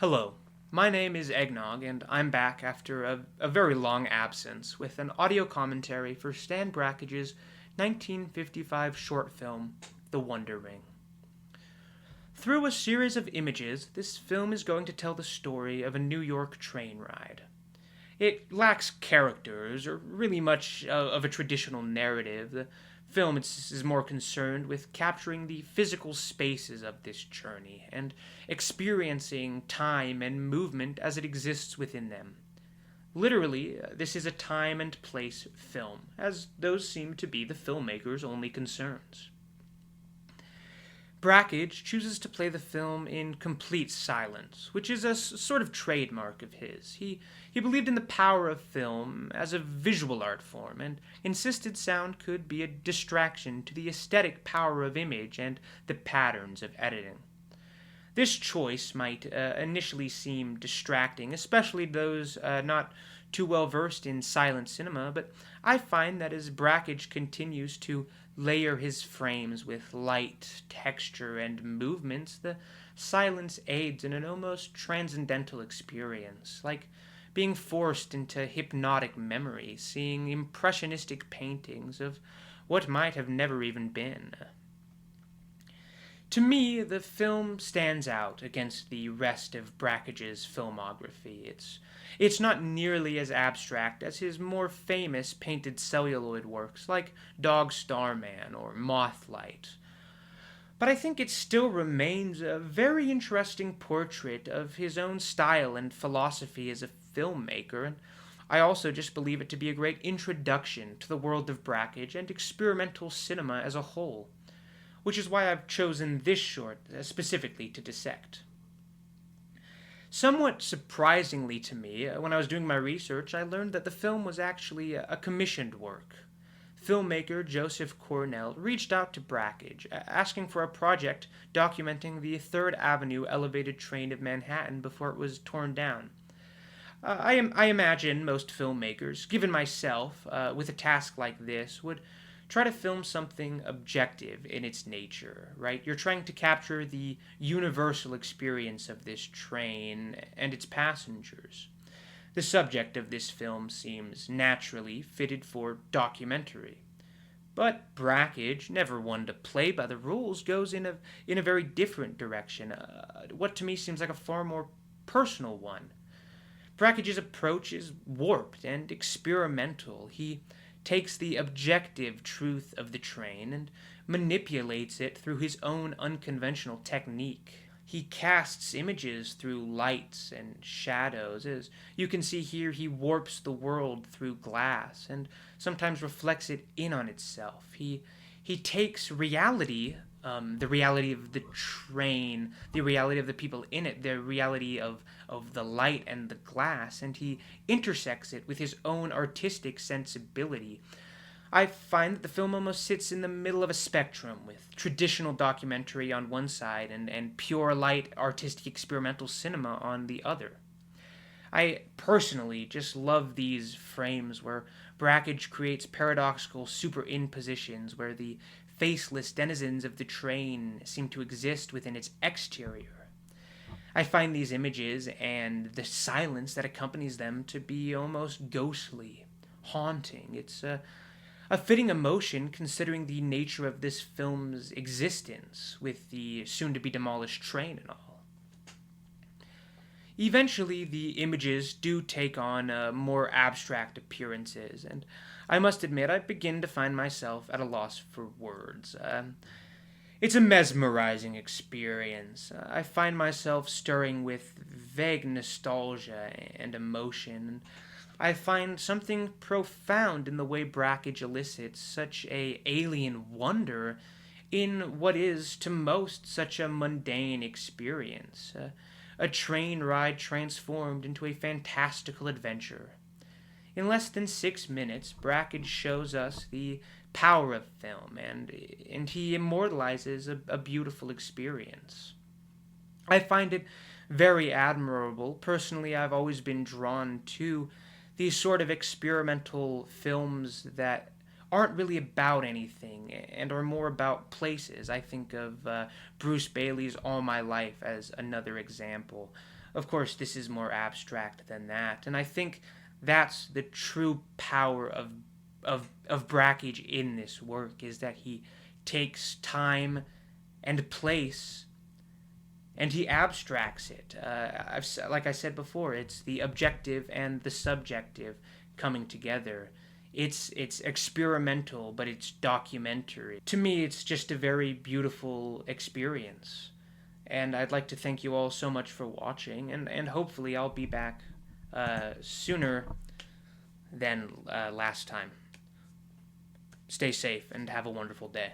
Hello, my name is Eggnog, and I'm back after a very long absence with an audio commentary for Stan Brakehages' 1955 short film, The Wonder Ring. Through a series of images, this film is going to tell the story of a New York train ride. It lacks characters, or really much of a traditional narrative. The film is more concerned with capturing the physical spaces of this journey and experiencing time and movement as it exists within them. Literally, this is a time and place film, as those seem to be the filmmaker's only concerns. Brakhage chooses to play the film in complete silence, which is a sort of trademark of his. He believed in the power of film as a visual art form and insisted sound could be a distraction to the aesthetic power of image and the patterns of editing. This choice might initially seem distracting, especially those not too well versed in silent cinema, but I find that as Brakhage continues to layer his frames with light, texture, and movements, the silence aids in an almost transcendental experience, like being forced into hypnotic memory, seeing impressionistic paintings of what might have never even been. To me, the film stands out against the rest of Brachage's filmography. It's not nearly as abstract as his more famous painted celluloid works like Dog Starman or Mothlight. But I think it still remains a very interesting portrait of his own style and philosophy as a filmmaker, and I also just believe it to be a great introduction to the world of Brakhage and experimental cinema as a whole, which is why I've chosen this short specifically to dissect. Somewhat surprisingly to me, when I was doing my research, I learned that the film was actually a commissioned work. Filmmaker Joseph Cornell reached out to Brakhage, asking for a project documenting the 3rd Avenue elevated train of Manhattan before it was torn down. I imagine most filmmakers, given myself, with a task like this, would try to film something objective in its nature, right? You're trying to capture the universal experience of this train and its passengers. The subject of this film seems naturally fitted for documentary. But Brakhage, never one to play by the rules, goes in a very different direction, what to me seems like a far more personal one. Brackage's approach is warped and experimental. He takes the objective truth of the train and manipulates it through his own unconventional technique. He casts images through lights and shadows. As you can see here, he warps the world through glass and sometimes reflects it in on itself. He takes reality, the reality of the train, the reality of the people in it, the reality of the light and the glass, and he intersects it with his own artistic sensibility. I find that the film almost sits in the middle of a spectrum, with traditional documentary on one side and pure light artistic experimental cinema on the other. I personally just love these frames where Brakhage creates paradoxical superimpositions where the faceless denizens of the train seem to exist within its exterior. I find these images and the silence that accompanies them to be almost ghostly, haunting. It's a fitting emotion considering the nature of this film's existence with the soon-to-be demolished train and all. Eventually, the images do take on more abstract appearances, and I must admit I begin to find myself at a loss for words. It's a mesmerizing experience. I find myself stirring with vague nostalgia and emotion. I find something profound in the way Brakhage elicits such a alien wonder in what is, to most, such a mundane experience. A train ride transformed into a fantastical adventure. In less than 6 minutes, Brakhage shows us the power of film, and he immortalizes a beautiful experience. I find it very admirable. Personally, I've always been drawn to these sort of experimental films that aren't really about anything and are more about places. I think of Bruce Bailey's All My Life as another example. Of course, this is more abstract than that, and I think that's the true power of Brackage in this work, is that he takes time and place and he abstracts it. Like I said before, it's the objective and the subjective coming together. It's experimental, but it's documentary. To me, it's just a very beautiful experience. And I'd like to thank you all so much for watching, and hopefully I'll be back sooner than last time. Stay safe and have a wonderful day.